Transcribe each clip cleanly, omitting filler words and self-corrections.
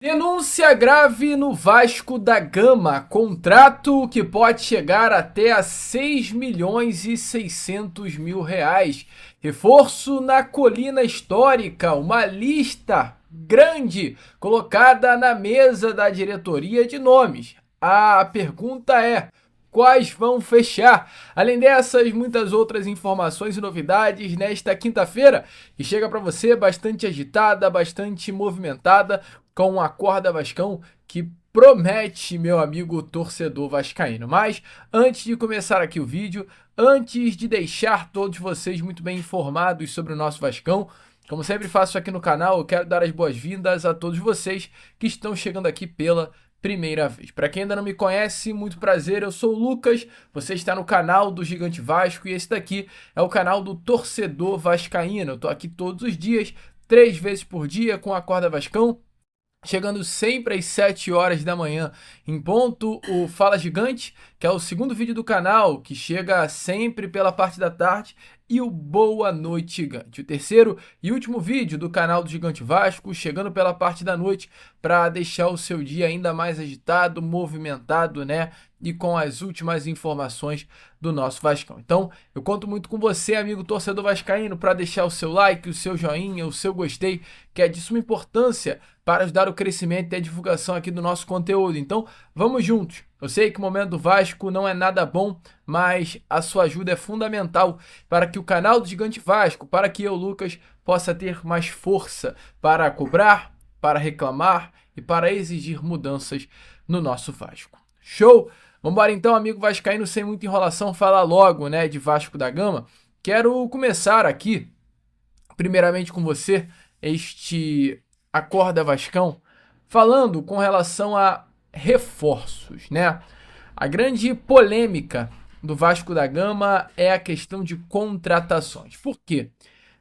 Denúncia grave no Vasco da Gama. Contrato que pode chegar até a 6 milhões e 600 mil reais. Reforço na colina histórica. Uma lista grande colocada na mesa da diretoria de nomes. A pergunta é: quais vão fechar? Além dessas, muitas outras informações e novidades nesta quinta-feira, que chega para você bastante agitada, bastante movimentada, com a Acorda Vascão que promete, meu amigo torcedor vascaíno. Mas antes de começar aqui o vídeo, antes de deixar todos vocês muito bem informados sobre o nosso Vascão, como sempre faço aqui no canal, eu quero dar as boas-vindas a todos vocês que estão chegando aqui pela primeira vez. Para quem ainda não me conhece, muito prazer, eu sou o Lucas, você está no canal do Gigante Vasco e esse daqui é o canal do Torcedor Vascaíno. Eu tô aqui todos os dias, 3 vezes por dia com a Acorda Vascão, chegando sempre às 7 horas da manhã em ponto, o Fala Gigante, que é o segundo vídeo do canal, que chega sempre pela parte da tarde, e o Boa Noite Gigante, o terceiro e último vídeo do canal do Gigante Vasco, chegando pela parte da noite para deixar o seu dia ainda mais agitado, movimentado, né? E com as últimas informações do nosso Vascão. Então, eu conto muito com você, amigo torcedor vascaíno, para deixar o seu like, o seu joinha, o seu gostei, que é de suma importância para ajudar o crescimento e a divulgação aqui do nosso conteúdo. Então, vamos juntos. Eu sei que o momento do Vasco não é nada bom, mas a sua ajuda é fundamental para que o canal do Gigante Vasco, para que eu, Lucas, possa ter mais força para cobrar, para reclamar e para exigir mudanças no nosso Vasco. Show? Vambora então, amigo vascaíno, sem muita enrolação, falar logo, né, de Vasco da Gama. Quero começar aqui, primeiramente com você, este Acorda Vascão, falando com relação a reforços, né? A grande polêmica do Vasco da Gama é a questão de contratações. Por quê?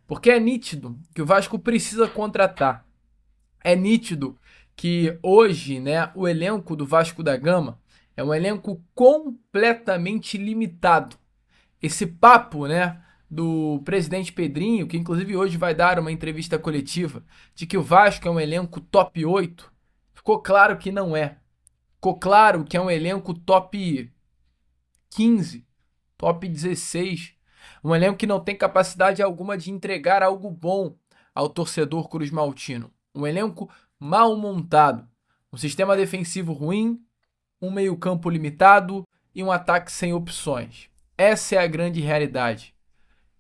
Porque é nítido que o Vasco precisa contratar. É nítido que hoje, né, o elenco do Vasco da Gama é um elenco completamente limitado. Esse papo, né, do presidente Pedrinho, que inclusive hoje vai dar uma entrevista coletiva, de que o Vasco é um elenco top 8, ficou claro que não é. Ficou claro que é um elenco top 15, top 16. Um elenco que não tem capacidade alguma de entregar algo bom ao torcedor cruzmaltino. Um elenco mal montado. Um sistema defensivo ruim, um meio-campo limitado e um ataque sem opções. Essa é a grande realidade.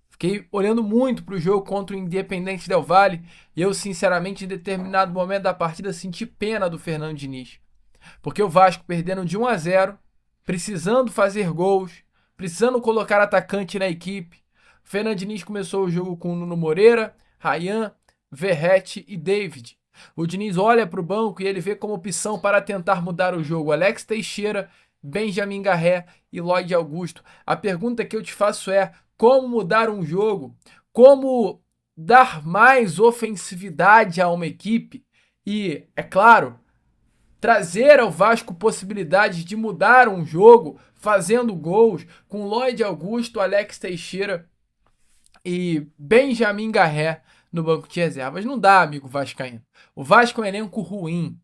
Fiquei olhando muito para o jogo contra o Independente Del Valle e eu, sinceramente, em determinado momento da partida, senti pena do Fernando Diniz. Porque o Vasco perdendo de 1-0, precisando fazer gols, precisando colocar atacante na equipe. O Fernando Diniz começou o jogo com Nuno Moreira, Ryan, Verratti e David. O Diniz olha para o banco e ele vê como opção para tentar mudar o jogo Alex Teixeira, Benjamin Garré e Lloyd Augusto. A pergunta que eu te faço é: como mudar um jogo? Como dar mais ofensividade a uma equipe? E, é claro, trazer ao Vasco possibilidade de mudar um jogo fazendo gols com Lloyd Augusto, Alex Teixeira e Benjamin Garré no banco de reservas. Não dá, amigo vascaíno. O Vasco é um elenco ruim.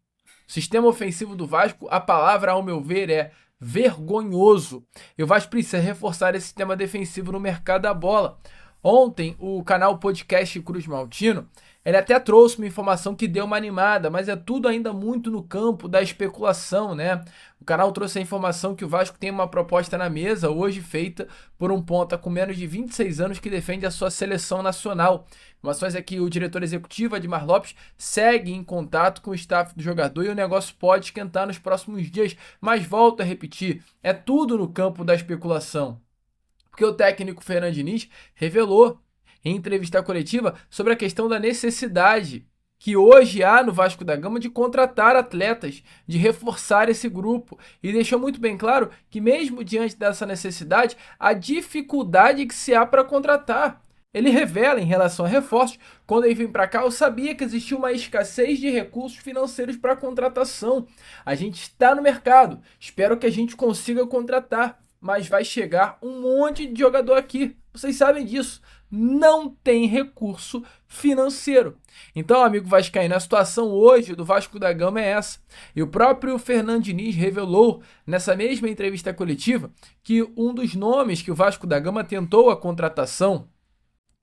O sistema ofensivo do Vasco, a palavra, ao meu ver, é vergonhoso. E o Vasco precisa reforçar esse sistema defensivo no mercado da bola. Ontem, o canal Podcast Cruz Maltino, ele até trouxe uma informação que deu uma animada, mas é tudo ainda muito no campo da especulação, né? O canal trouxe a informação que o Vasco tem uma proposta na mesa, hoje feita por um ponta com menos de 26 anos que defende a sua seleção nacional. Informações é que o diretor executivo, Admar Lopes, segue em contato com o staff do jogador e o negócio pode esquentar nos próximos dias. Mas volto a repetir, é tudo no campo da especulação. Porque o técnico Fernando Diniz revelou em entrevista coletiva sobre a questão da necessidade que hoje há no Vasco da Gama de contratar atletas, de reforçar esse grupo. E deixou muito bem claro que mesmo diante dessa necessidade, a dificuldade que se há para contratar. Ele revela em relação a reforços: quando ele vem para cá, eu sabia que existia uma escassez de recursos financeiros para contratação. A gente está no mercado, espero que a gente consiga contratar, mas vai chegar um monte de jogador aqui. Vocês sabem disso. Não tem recurso financeiro. Então, amigo vascaíno, a situação hoje do Vasco da Gama é essa. E o próprio Fernando Diniz revelou nessa mesma entrevista coletiva que um dos nomes que o Vasco da Gama tentou a contratação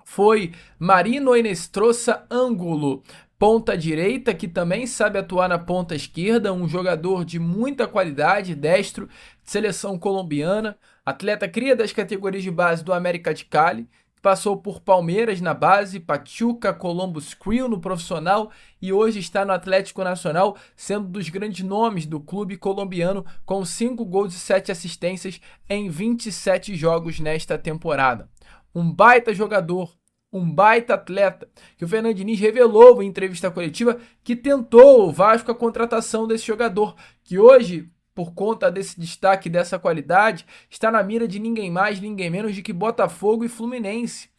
foi Marino Enestrosa Ângulo, ponta direita, que também sabe atuar na ponta esquerda, um jogador de muita qualidade, destro, de seleção colombiana, atleta cria das categorias de base do América de Cali, passou por Palmeiras na base, Pachuca, Columbus Crew no profissional e hoje está no Atlético Nacional, sendo dos grandes nomes do clube colombiano, com 5 gols e 7 assistências em 27 jogos nesta temporada. Um baita jogador, um baita atleta, que o Fernando Diniz revelou em entrevista coletiva que tentou o Vasco a contratação desse jogador, que hoje, por conta desse destaque, dessa qualidade, está na mira de ninguém mais, ninguém menos de que Botafogo e Fluminense.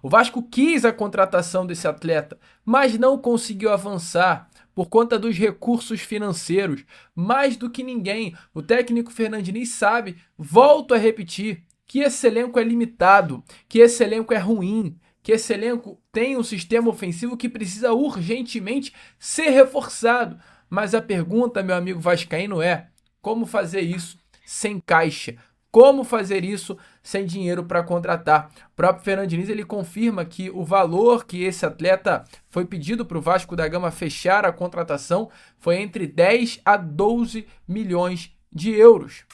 O Vasco quis a contratação desse atleta, mas não conseguiu avançar por conta dos recursos financeiros. Mais do que ninguém, o técnico Fernando Diniz sabe, volto a repetir, que esse elenco é limitado, que esse elenco é ruim, que esse elenco tem um sistema ofensivo que precisa urgentemente ser reforçado. Mas a pergunta, meu amigo vascaíno, é: como fazer isso sem caixa? Como fazer isso sem dinheiro para contratar? O próprio Fernando Diniz, ele confirma que o valor que esse atleta foi pedido para o Vasco da Gama fechar a contratação foi entre 10 a 12 milhões de euros.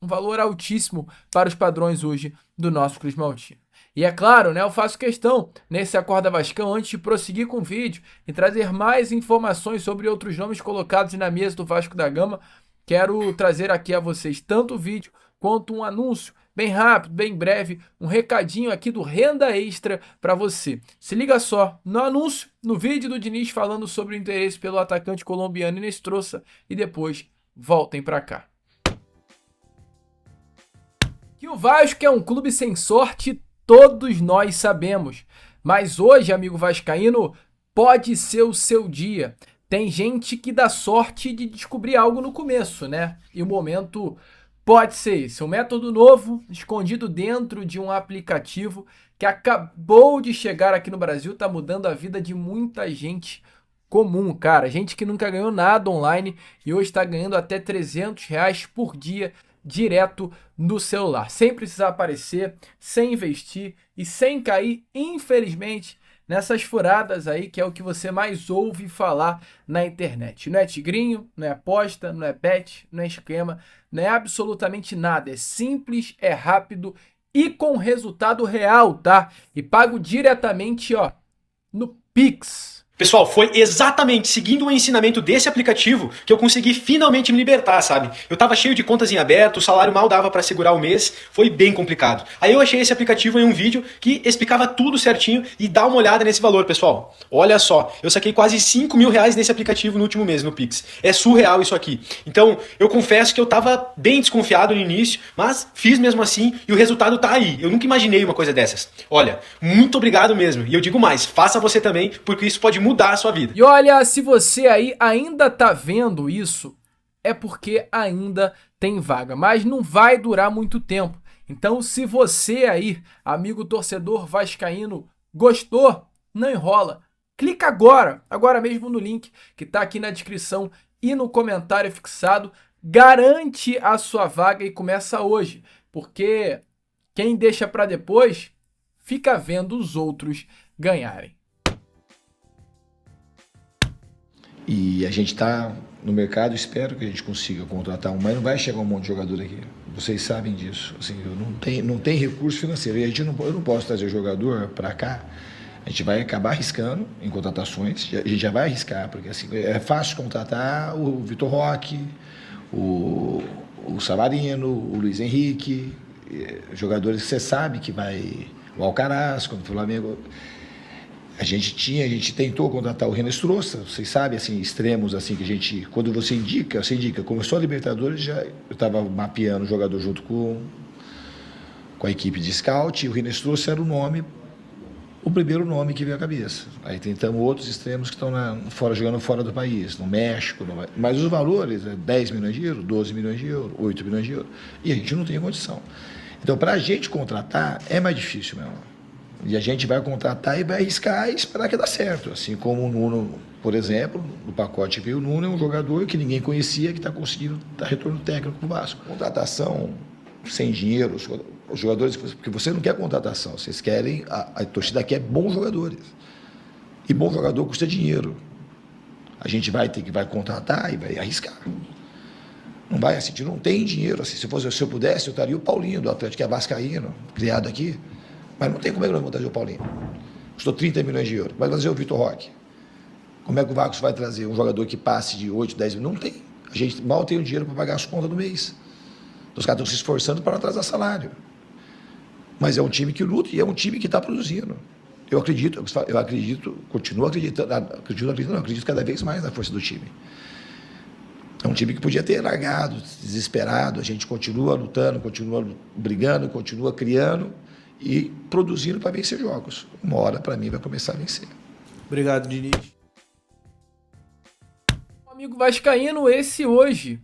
Um valor altíssimo para os padrões hoje do nosso Cruz Maltino. E é claro, né, eu faço questão, nesse Acorda Vascão, antes de prosseguir com o vídeo e trazer mais informações sobre outros nomes colocados na mesa do Vasco da Gama, quero trazer aqui a vocês tanto o vídeo quanto um anúncio bem rápido, bem breve, um recadinho aqui do Renda Extra para você. Se liga só no anúncio, no vídeo do Diniz falando sobre o interesse pelo atacante colombiano Inestrosa e depois voltem para cá. Que o Vasco é um clube sem sorte, todos nós sabemos, mas hoje, amigo vascaíno, pode ser o seu dia. Tem gente que dá sorte de descobrir algo no começo, né? E o momento pode ser esse. Um método novo, escondido dentro de um aplicativo que acabou de chegar aqui no Brasil, tá mudando a vida de muita gente comum, cara. Gente que nunca ganhou nada online e hoje está ganhando até R$300 por dia direto no celular, sem precisar aparecer, sem investir e sem cair, infelizmente, nessas furadas aí que é o que você mais ouve falar na internet. Não é tigrinho, não é aposta, não é bet, não é esquema, não é absolutamente nada. É simples, é rápido e com resultado real, tá? E pago diretamente, ó, no Pix. Pessoal, foi exatamente seguindo o ensinamento desse aplicativo que eu consegui finalmente me libertar, sabe? Eu tava cheio de contas em aberto, o salário mal dava pra segurar o mês, foi bem complicado. Aí eu achei esse aplicativo em um vídeo que explicava tudo certinho e dá uma olhada nesse valor, pessoal. Olha só, eu saquei quase R$5.000 nesse aplicativo no último mês, no Pix. É surreal isso aqui. Então, eu confesso que eu tava bem desconfiado no início, mas fiz mesmo assim e o resultado tá aí. Eu nunca imaginei uma coisa dessas. Olha, muito obrigado mesmo. E eu digo mais, faça você também, porque isso pode mudar a sua vida. E olha, se você aí ainda tá vendo isso, é porque ainda tem vaga, mas não vai durar muito tempo. Então, se você aí, amigo torcedor vascaíno, gostou, não enrola. Clica agora mesmo no link que tá aqui na descrição e no comentário fixado. Garante a sua vaga e começa hoje, porque quem deixa para depois fica vendo os outros ganharem. E a gente está no mercado, espero que a gente consiga contratar um, mas não vai chegar um monte de jogador aqui. Vocês sabem disso. Assim, não tem recurso financeiro. E eu não posso trazer jogador para cá. A gente vai acabar arriscando em contratações. A gente já vai arriscar, porque assim, é fácil contratar o Vitor Roque, o Savarino, o Luiz Henrique, jogadores que você sabe que vai... O Alcaraz, quando o Flamengo... A gente tentou contratar o Renan Strossa, vocês sabem, assim, extremos, assim, que a gente, quando você indica, começou a Libertadores, eu estava mapeando o jogador junto com a equipe de scout, e o Renan Strossa era o primeiro nome que veio à cabeça. Aí tentamos outros extremos que estão jogando fora do país, no México, mas os valores, 10 milhões de euros, 12 milhões de euros, 8 milhões de euros, e a gente não tem condição. Então, para a gente contratar, é mais difícil, meu irmão. E a gente vai contratar e vai arriscar e esperar que dá certo. Assim como o Nuno, por exemplo, no pacote veio o Nuno, é um jogador que ninguém conhecia, que está conseguindo dar retorno técnico para o Vasco. Contratação sem dinheiro, os jogadores, porque você não quer contratação, vocês querem, a torcida quer bons jogadores. E bom jogador custa dinheiro. A gente vai contratar e vai arriscar. Não vai assim, a gente não tem dinheiro. Assim, se eu pudesse, eu estaria o Paulinho do Atlético, que é vascaíno, criado aqui. Mas não tem como é que nós vamos trazer o Paulinho. Custou 30 milhões de euros. Vai trazer o Vitor Roque. Como é que o Vasco vai trazer um jogador que passe de 8, 10 milhões? Não tem. A gente mal tem o dinheiro para pagar as contas do mês. Então, os caras estão se esforçando para não atrasar salário. Mas é um time que luta e é um time que está produzindo. Eu acredito, continuo acreditando, acredito cada vez mais na força do time. É um time que podia ter largado, desesperado. A gente continua lutando, continua brigando, continua criando e produzindo para vencer jogos. Uma hora, para mim, vai começar a vencer. Obrigado, Diniz. Amigo vascaíno, esse hoje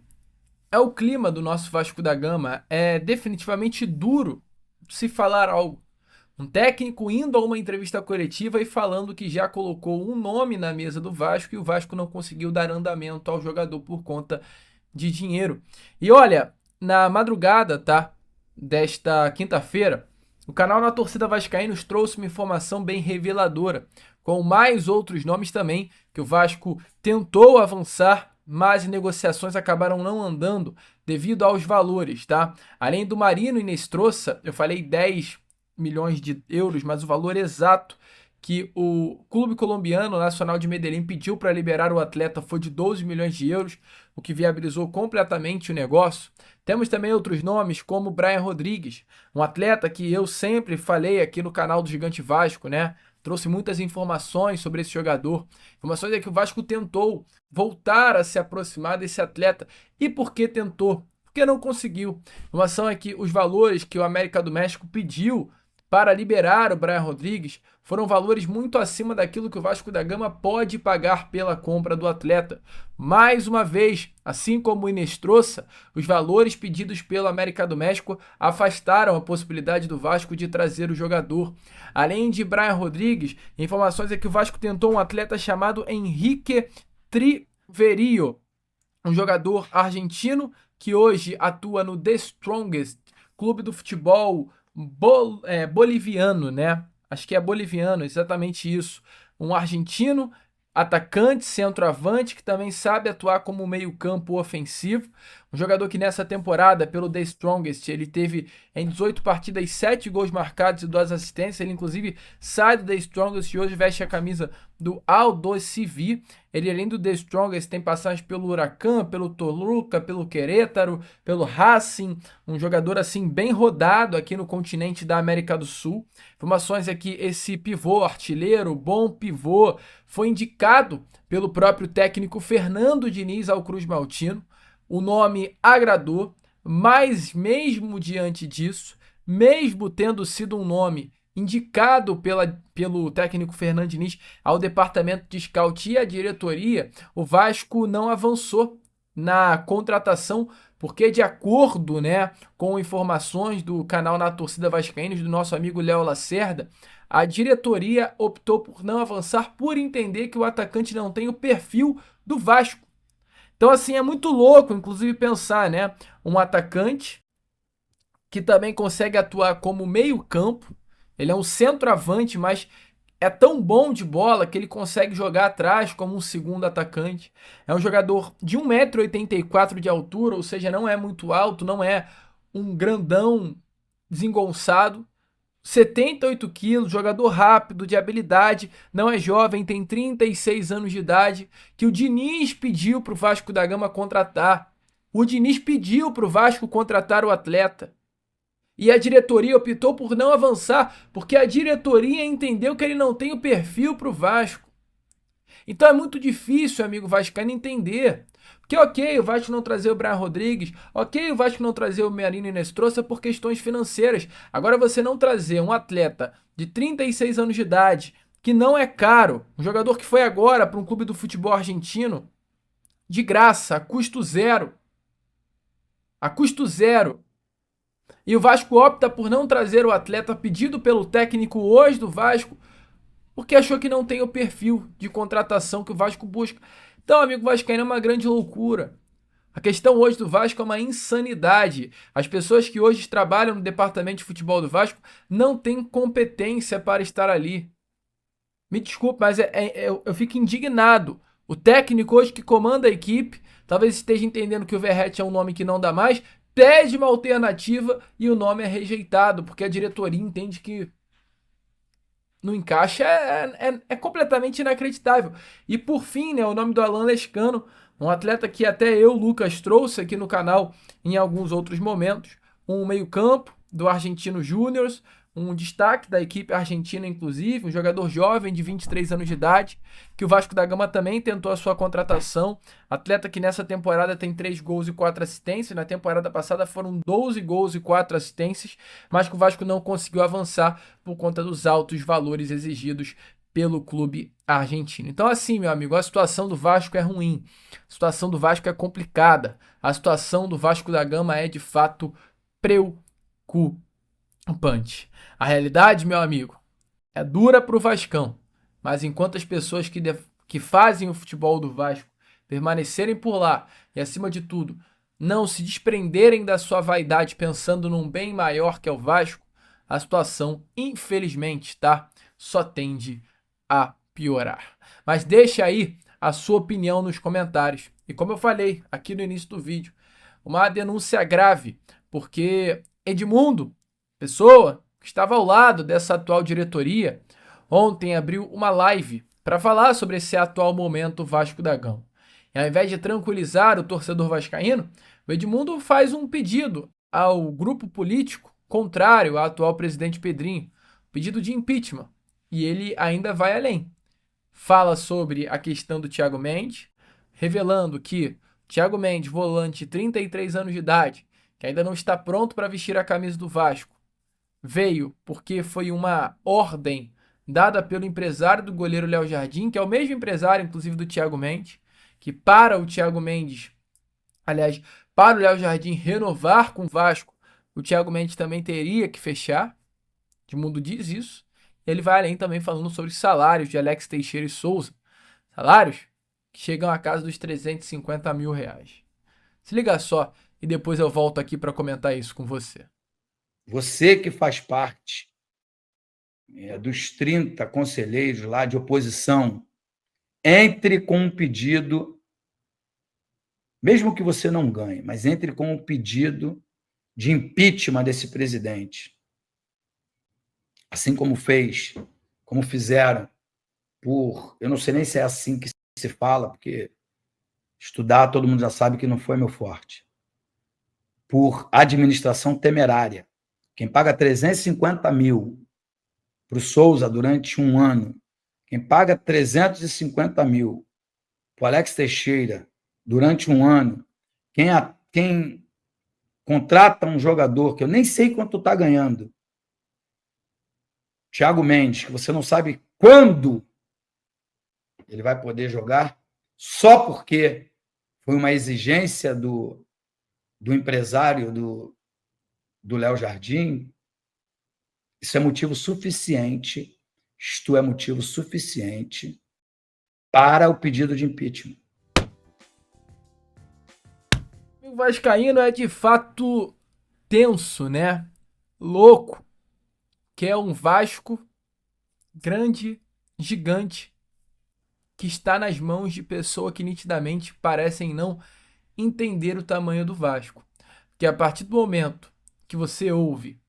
é o clima do nosso Vasco da Gama. É definitivamente duro se falar algo. Um técnico indo a uma entrevista coletiva e falando que já colocou um nome na mesa do Vasco e o Vasco não conseguiu dar andamento ao jogador por conta de dinheiro. E olha, na madrugada, tá, desta quinta-feira, o canal Na Torcida Vascaína nos trouxe uma informação bem reveladora, com mais outros nomes também, que o Vasco tentou avançar, mas negociações acabaram não andando devido aos valores, tá? Além do Marino e Inestrosa, eu falei 10 milhões de euros, mas o valor exato que o clube colombiano Nacional de Medellín pediu para liberar o atleta foi de 12 milhões de euros, o que viabilizou completamente o negócio. Temos também outros nomes, como Brian Rodrigues, um atleta que eu sempre falei aqui no canal do Gigante Vasco, né? Trouxe muitas informações sobre esse jogador. Informações é que o Vasco tentou voltar a se aproximar desse atleta. E por que tentou? Porque não conseguiu. Informação é que os valores que o América do México pediu para liberar o Brian Rodrigues foram valores muito acima daquilo que o Vasco da Gama pode pagar pela compra do atleta. Mais uma vez, assim como o Inestrosa, os valores pedidos pelo América do México afastaram a possibilidade do Vasco de trazer o jogador. Além de Brian Rodrigues, informações é que o Vasco tentou um atleta chamado Henrique Triverio, um jogador argentino que hoje atua no The Strongest, clube do futebol boliviano, né? Acho que é boliviano, exatamente isso. Um argentino, atacante, centroavante, que também sabe atuar como meio-campo ofensivo. Um jogador que nessa temporada, pelo The Strongest, ele teve em 18 partidas 7 gols marcados e 2 assistências. Ele, inclusive, sai do The Strongest e hoje veste a camisa do Aldosivi. Ele, além do The Strongest, tem passagens pelo Huracan, pelo Toluca, pelo Querétaro, pelo Racing. Um jogador, assim, bem rodado aqui no continente da América do Sul. Informações é que esse pivô, artilheiro, bom pivô, foi indicado pelo próprio técnico Fernando Diniz ao Cruz Maltino. O nome agradou, mas mesmo diante disso, mesmo tendo sido um nome indicado pelo técnico Fernando Diniz ao departamento de scout e à diretoria, o Vasco não avançou na contratação, porque de acordo, né, com informações do canal Na Torcida Vascaína, do nosso amigo Léo Lacerda, a diretoria optou por não avançar por entender que o atacante não tem o perfil do Vasco. Então, assim, é muito louco, inclusive, pensar, né? Um atacante que também consegue atuar como meio-campo. Ele é um centroavante, mas é tão bom de bola que ele consegue jogar atrás como um segundo atacante. É um jogador de 1,84 m de altura, ou seja, não é muito alto, não é um grandão desengonçado. 78 quilos, jogador rápido, de habilidade, não é jovem, tem 36 anos de idade, que o Diniz pediu para o Vasco da Gama contratar. O Diniz pediu para o Vasco contratar o atleta. E a diretoria optou por não avançar, porque a diretoria entendeu que ele não tem o perfil para o Vasco. Então é muito difícil, amigo vascaíno, entender. Porque ok, o Vasco não trazer o Brian Rodrigues, ok, o Vasco não trazer o Marino Inestrosa por questões financeiras. Agora você não trazer um atleta de 36 anos de idade, que não é caro, um jogador que foi agora para um clube do futebol argentino, de graça, a custo zero. A custo zero. E o Vasco opta por não trazer o atleta pedido pelo técnico hoje do Vasco, porque achou que não tem o perfil de contratação que o Vasco busca. Então, amigo vascaíno, é uma grande loucura. A questão hoje do Vasco é uma insanidade. As pessoas que hoje trabalham no departamento de futebol do Vasco não têm competência para estar ali. Me desculpe, mas eu fico indignado. O técnico hoje que comanda a equipe, talvez esteja entendendo que o Verratti é um nome que não dá mais, pede uma alternativa e o nome é rejeitado, porque a diretoria entende que não encaixa, é completamente inacreditável. E por fim, né, o nome do Alan Lescano, um atleta que até eu, Lucas, trouxe aqui no canal em alguns outros momentos, um meio-campo do Argentino Júnior, um destaque da equipe argentina, inclusive, um jogador jovem de 23 anos de idade, que o Vasco da Gama também tentou a sua contratação, atleta que nessa temporada tem 3 gols e 4 assistências, na temporada passada foram 12 gols e 4 assistências, mas que o Vasco não conseguiu avançar por conta dos altos valores exigidos pelo clube argentino. Então assim, meu amigo, a situação do Vasco é ruim, a situação do Vasco é complicada, a situação do Vasco da Gama é de fato preocupante. A realidade, meu amigo, é dura pro Vascão, mas enquanto as pessoas que fazem o futebol do Vasco permanecerem por lá e, acima de tudo, não se desprenderem da sua vaidade pensando num bem maior que é o Vasco, a situação, infelizmente, tá? Só tende a piorar. Mas deixa aí a sua opinião nos comentários. E como eu falei aqui no início do vídeo, uma denúncia grave, porque Edmundo, pessoa que estava ao lado dessa atual diretoria, ontem abriu uma live para falar sobre esse atual momento Vasco da Gama. E ao invés de tranquilizar o torcedor vascaíno, o Edmundo faz um pedido ao grupo político contrário ao atual presidente Pedrinho, pedido de impeachment. E ele ainda vai além. Fala sobre a questão do Thiago Mendes, revelando que Thiago Mendes, volante de 33 anos de idade, que ainda não está pronto para vestir a camisa do Vasco, veio porque foi uma ordem dada pelo empresário do goleiro Léo Jardim, que é o mesmo empresário, inclusive, do Thiago Mendes, que para o Thiago Mendes, aliás, para o Léo Jardim renovar com o Vasco, o Thiago Mendes também teria que fechar. Edmundo diz isso. E ele vai além também falando sobre os salários de Alex Teixeira e Souza. Salários que chegam a casa dos 350 mil reais. Se liga só e depois eu volto aqui para comentar isso com você. Você que faz parte dos 30 conselheiros lá de oposição, entre com um pedido, mesmo que você não ganhe, mas entre com um pedido de impeachment desse presidente. Assim como fizeram eu não sei nem se é assim que se fala, porque estudar todo mundo já sabe que não foi meu forte, por administração temerária. Quem paga 350 mil para o Souza durante um ano, quem paga 350 mil para o Alex Teixeira durante um ano, quem contrata um jogador que eu nem sei quanto está ganhando, Thiago Mendes, que você não sabe quando ele vai poder jogar, só porque foi uma exigência do empresário do Léo Jardim, isto é motivo suficiente para o pedido de impeachment. O vascaíno é de fato tenso, né? Louco. Que é um Vasco grande, gigante, que está nas mãos de pessoas que nitidamente parecem não entender o tamanho do Vasco. Que a partir do momento que você ouve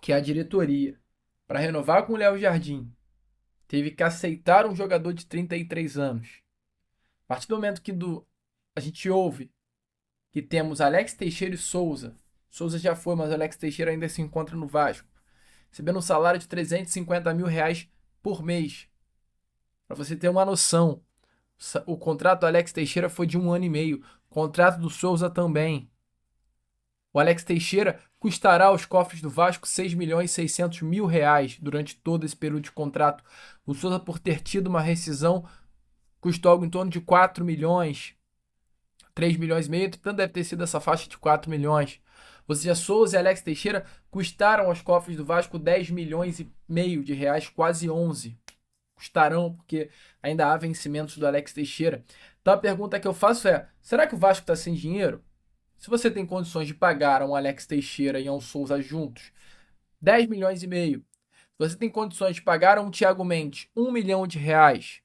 que a diretoria, para renovar com o Léo Jardim, teve que aceitar um jogador de 33 anos. A partir do momento que a gente ouve que temos Alex Teixeira e Souza. Souza já foi, mas Alex Teixeira ainda se encontra no Vasco, recebendo um salário de 350 mil reais por mês. Para você ter uma noção, o contrato do Alex Teixeira foi de 1 ano e meio. O contrato do Souza também. O Alex Teixeira custará aos cofres do Vasco 6 milhões e 600 mil reais durante todo esse período de contrato. O Souza, por ter tido uma rescisão, custou algo em torno de 4 milhões, 3 milhões e meio, portanto deve ter sido essa faixa de 4 milhões. Ou seja, Souza e Alex Teixeira custaram aos cofres do Vasco 10 milhões e meio de reais, quase 11. Custarão, porque ainda há vencimentos do Alex Teixeira. Então a pergunta que eu faço é, será que o Vasco está sem dinheiro? Se você tem condições de pagar a um Alex Teixeira e a um Souza juntos 10 milhões e meio, se você tem condições de pagar a um Thiago Mendes 1 milhão de reais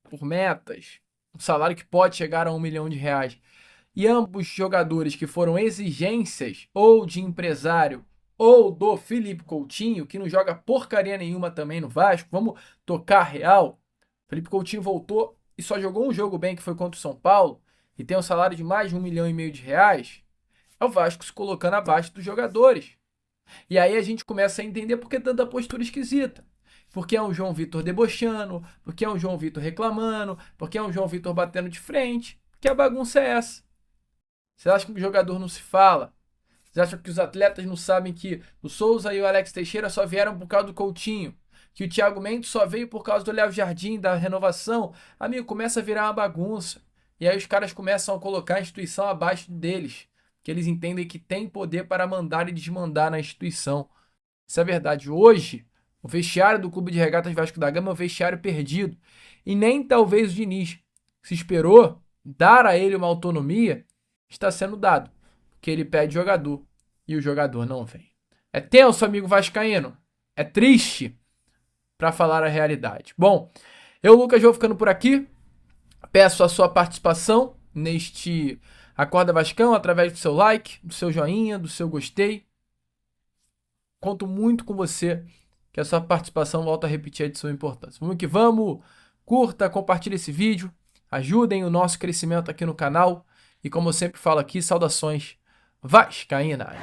por metas, um salário que pode chegar a 1 milhão de reais, e ambos jogadores que foram exigências ou de empresário ou do Felipe Coutinho, que não joga porcaria nenhuma também no Vasco, vamos tocar real. Felipe Coutinho voltou e só jogou um jogo bem, que foi contra o São Paulo, e tem um salário de mais de 1 milhão e meio de reais. É o Vasco se colocando abaixo dos jogadores. E aí a gente começa a entender por que tanta postura esquisita. Porque é um João Vitor debochando, porque é um João Vitor reclamando, porque é um João Vitor batendo de frente. Que a bagunça é essa? Você acha que o jogador não se fala? Você acha que os atletas não sabem que o Souza e o Alex Teixeira só vieram por causa do Coutinho? Que o Thiago Mendes só veio por causa do Léo Jardim, da renovação? Amigo, começa a virar uma bagunça. E aí os caras começam a colocar a instituição abaixo deles. Que eles entendem que tem poder para mandar e desmandar na instituição. Isso é verdade. Hoje, o vestiário do Clube de Regatas Vasco da Gama é um vestiário perdido. E nem talvez o Diniz se esperou dar a ele uma autonomia, está sendo dado. Porque ele pede jogador e o jogador não vem. É tenso, amigo vascaíno. É triste, para falar a realidade. Bom, eu, Lucas, vou ficando por aqui. Peço a sua participação neste Acorda Vascão através do seu like, do seu joinha, do seu gostei. Conto muito com você, que a sua participação volta a repetir a de sua importância. Vamos que vamos, curta, compartilhe esse vídeo, ajudem o nosso crescimento aqui no canal e, como eu sempre falo aqui, saudações vascaínas.